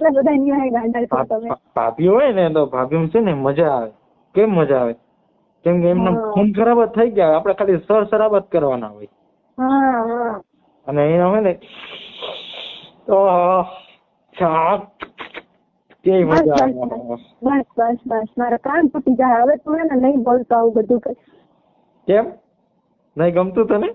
એટલા બધા ન્યાય ગાંડા છો તમે. ભાભી હોય ને તો ભાભી છે ને મજા આવે. કેમ મજા આવે? કેમ કે એમને ખૂન ખરાબ જ થઈ ગયા, આપણે ખાલી સરાબ જ કરવાના હોય. અને એના હોય ને તો કેવી મજા આવે. બસ બસ બસ મારા કાન તૂટી જાય હવે. તું એને નહીં બોલતો આવું બધું કઈ. કેમ નહીં ગમતું તને?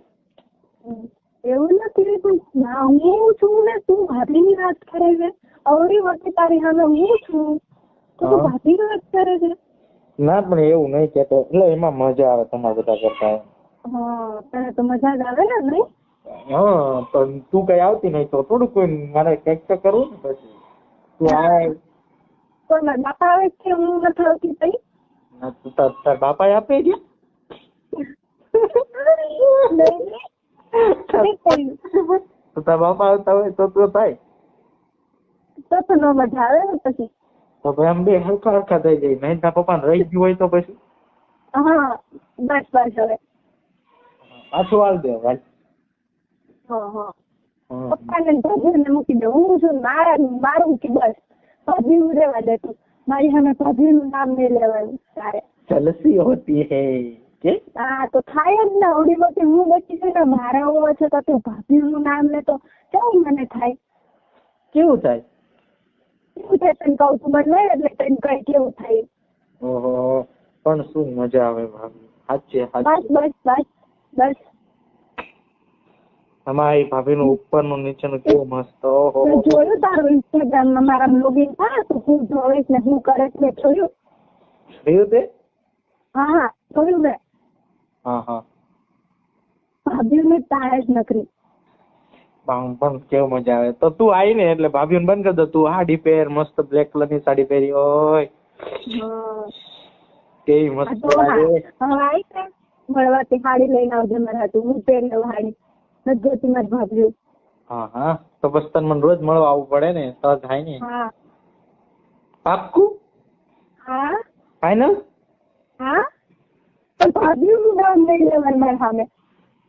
એવું નથી, હું છું ને તું ભાભીની વાત કરે છે. અવળી વખતે તારી સામે હું છું તો તું ભાભીની વાત કરે છે. ના પણ એવું નહીં કેતો, એટલે એમાં મજા આવે તમારા બધા કરતા. તને તો મજા જ આવે ને નહીં? તો તું કઈ આવતી નહીં તો થોડું કોઈ મારે કઈક તો કરવું ને. પછી તું આ કોઈ મારા બાપા આવે છે હું નથી આવતી તઈ? તાર બાપા આપે ગયા? તો તાર બાપા આવતા હોય તો થાય તો ન મજા આવે ને પછી. તો ભાઈ આમ બે હરખા હરખા થઈ જાય. નહીં તાર પપ્પા રહી ગયું હોય તો પછી બસ બસ હવે પાછું હાલ દે. પપ્પાને ભાભીને મૂકી દે. હું છું મારું કે બસ ભાભી રહેવા દે. તું મારી સામે ભાભીનું નામ નહીં લેવાનું તારે. જલસી હોતી હે કે? હા તો થાય જ ને. ઓડી વખતે હું બચી છે ને મારા હોવા છે તો તું ભાભીનું નામ લે તો કેવું મને થાય? કેવું થાય? કેવું થાય તને કહું તું મને એટલે તને કઈ કેવું થાય? ઓહો પણ શું મજા આવે ભાભી. સાચે બસ બસ બસ બસ તમારી ભાભીનું ઉપરનું નીચેનું કેવું મસ્ત. ઓહો જોયું તારું ઇન્સ્ટાગ્રામમાં મારા લોગિન થાય તો હું જોઈશ ને હું કરે છે જોયું? જોયું તે? હા જોયું મેં. ભાભીને તારે જ નકરી પણ કેવું મજા આવે. તો તું આવી ને એટલે ભાભીને બંધ કરી દો. તું સાડી પહેર, મસ્ત બ્લેક કલર ની સાડી પહેરી હોય કેવી મસ્ત લાગે. મળવાથી સાડી લઈને આવજે મારા હાટુ. હું પહેરી લઉં સાડી. નથી જોતી મારી ભાભી. તો બસ તને મને રોજ મળવા આવવું પડે ને તો થાય ને. પાક્કું? ફાઈનલ? પણ ભાભીનું નામ નહીં લેવાનું મારા સામે.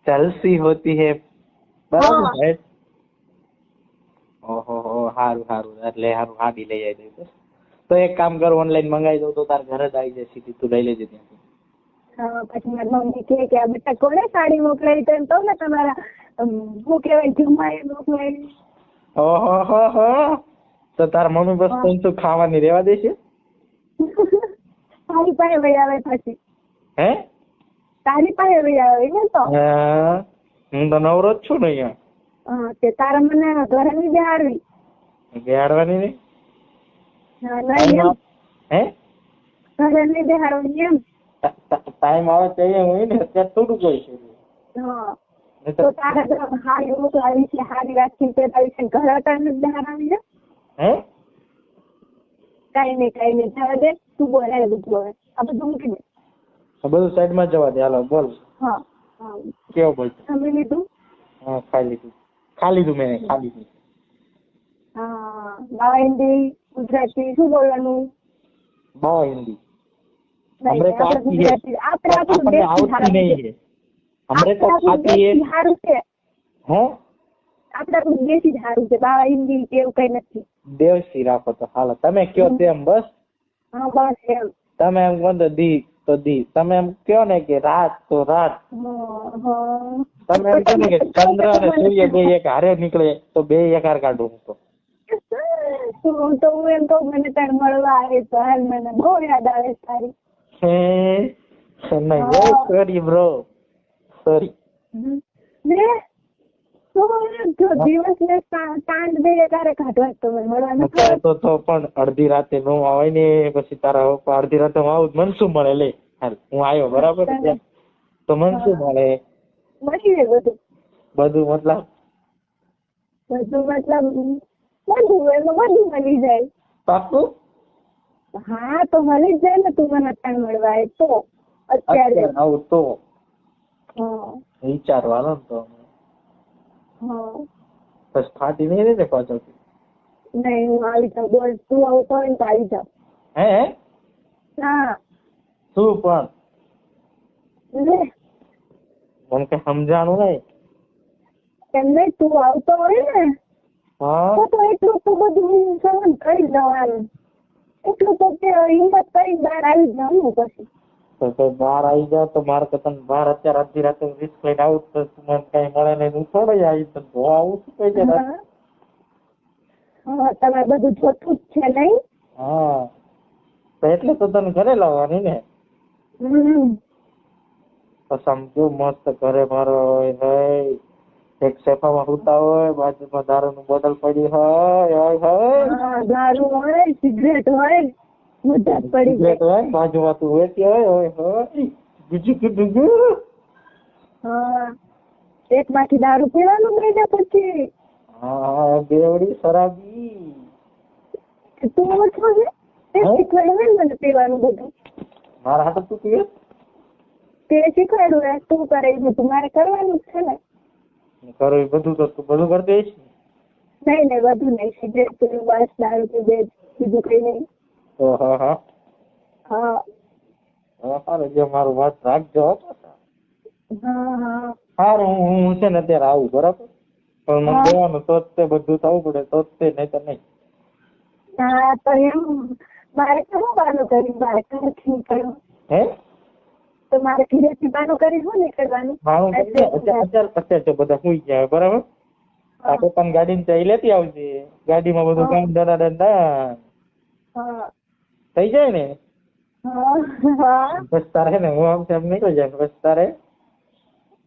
જલસી હોતી હે. બરાબર. ઓહો સારું સારું. એટલે સારું સાડી લઈ આવી દઈશ. તો એક કામ કર, ઓનલાઈન મંગાવી દઉં તો તાર ઘરે જ આવી જાય સીધી. તું લઈ લેજે ત્યાંથી. પછી મારી મમ્મી કે આ બેટા કોને સાડી મોકલાવી? તો એમ કહું ને તમારા શું કહેવાય જમાઈ મોકલાવી. ઓહો તો તારા મમ્મી બસ શું ખાવાની રેવા દેશે? તારી પાસે વહી આવે પછી. હે તારી પાસે વહી આવે ને તો. હું તો નવરો જ છું ને અહીંયા. તે તારા મને ઘરે ની બેહાડવી. બેહાડવાની નહીં? હે ઘરે ની બેહાડવાની એમ? ટાઈમ આવે તો હોય ને અત્યારે થોડું જોઈ છે. તો તારે હારી મોકલાવી છે, હારી રાખીને પેલાવી છે, ઘરે ટાઈમ બેહાડવાની છે. કઈ નહીં જવા દે. તું બોલાય બધું હવે. આ બધું મૂકી દે. બધું સાઈડ માં જવા દે. હાલો બોલ. કેવું બોલ? જમી લીધું? ખાઈ લીધું મેં. બાવા હિન્દી ગુજરાતી શું બોલવાનું? બાવા હિન્દી આપણે આપણું દેશી સારું છે. બાવા હિન્દી એવું કઈ નથી. દેશી રાખો તો હાલો. તમે કયો તેમ બસ. બસ એમ. તમે એમ કહો તો દી તો દી. તમે એમ કયો ને કે રાત તો રાત. તમે એમ કહો ને કે ચંદ્ર અને સૂર્ય બે એક હારે નીકળે તો બે એક હાર કાઢું. તો હું એમ કહું મને તાર મળવા આવે તો હાલ. મને બહુ યાદ આવે તારી. Sorry bro sorry. દિવસ ને સાંજ બે તારે કાઢવા તો મળવાનું તો પણ અડધી રાતે નો આવે ને પછી તારા અડધી રાતે હું આવું મન શું મળે? લે હાલ હું આવ્યો બરાબર તો મન શું મળે? મળી જાય બધું મતલબ બધું મળી જાય. પાક્કું? હા તો મળી જ જાય ને. તું મને અત્યારે મળવા આવે તો અત્યારે આવું તો વિચારવાનો તો બસ ફાટી નહીં રહે ને પાછળ. નહીં હું આવી જાઉં. બોલ તું આવતો હોય ને તો આવી જાઉં. શું પણ મને કઈ સમજાણું નહીં. એમ નહીં તું આવતો હોય ને હા તો એટલું તો બધું સહન કરી લેવાનું, એટલું તો તે હિંમત કરી બહાર આવી જવાનું પછી. તો બહાર આવી જાવ તો મારે તો તને બહાર અત્યારે અડધી રાતે રિસ્ક લઈને આવું તો મને કઈ મળે નહીં, હું થોડો આવી તો ધોવા આવું છું કઈ જરા. હા તમારે બધું જોતું જ છે નહીં? હા તો એટલે તો તને ઘરે લાવવાની ને. પસમ કેવું મસ્ત ઘરે મારો હોય ભાઈ, એક સોફામાં સુતા હોય, બાજુમાં દારૂની બોટલ પડી હોય, દારૂ હોય, સિગરેટ હોય, મજા જ પડી સિગરેટ હોય, બાજુમાં તું વેચી હોય, બીજું કીધું. હા પેટમાંથી દારૂ પીવાનું મહિના પછી. હા બેવડી શરાબી. તું ઓછો છે તે શીખવાડ્યું ને મને પીવાનું બધું. મારા હાથે તું પીએ? તે શીખવાડ્યું ને તું કરે એ બધું મારે કરવાનું જ છે ને. કરો એ બધું તો તું બધું કરી દઈશ? નહીં નહીં બધું નહીં, સિગરેટ પીવું, બસ દારૂ પીવું, બીજું કઈ નહીં. હા હા હા સારું, જે મારું વાત રાખજો. હા હા સારું હું છે ને અત્યારે આવું બરાબર, પણ મને જોવાનું તો જ તે બધું થવું પડે તો જ તે, નહીં તો નહીં. હા તો એમ મારે કેવું બાનું કરી, મારે ઘરેથી નીકળવું. હે તો મારે ઘરેથી બાનું કરી શું નીકળવાનું? અત્યારે બધા સુઈ ગયા બરાબર. આ પોતાની ગાડીની ચાવી લેતી આવજે, ગાડીમાં બધું કામ દડા થઈ જાય ને. બસ તારે ને હું આમ તેમ નીકળી જાય, બસ તારે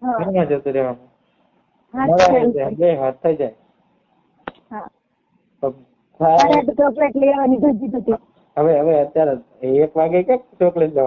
ઘરમાં જતું રહેવાનું, બે હાથ થઈ જાય. ચોકલેટ લેવાની. હવે અત્યારે 1 વાગે કે ચોકલેટ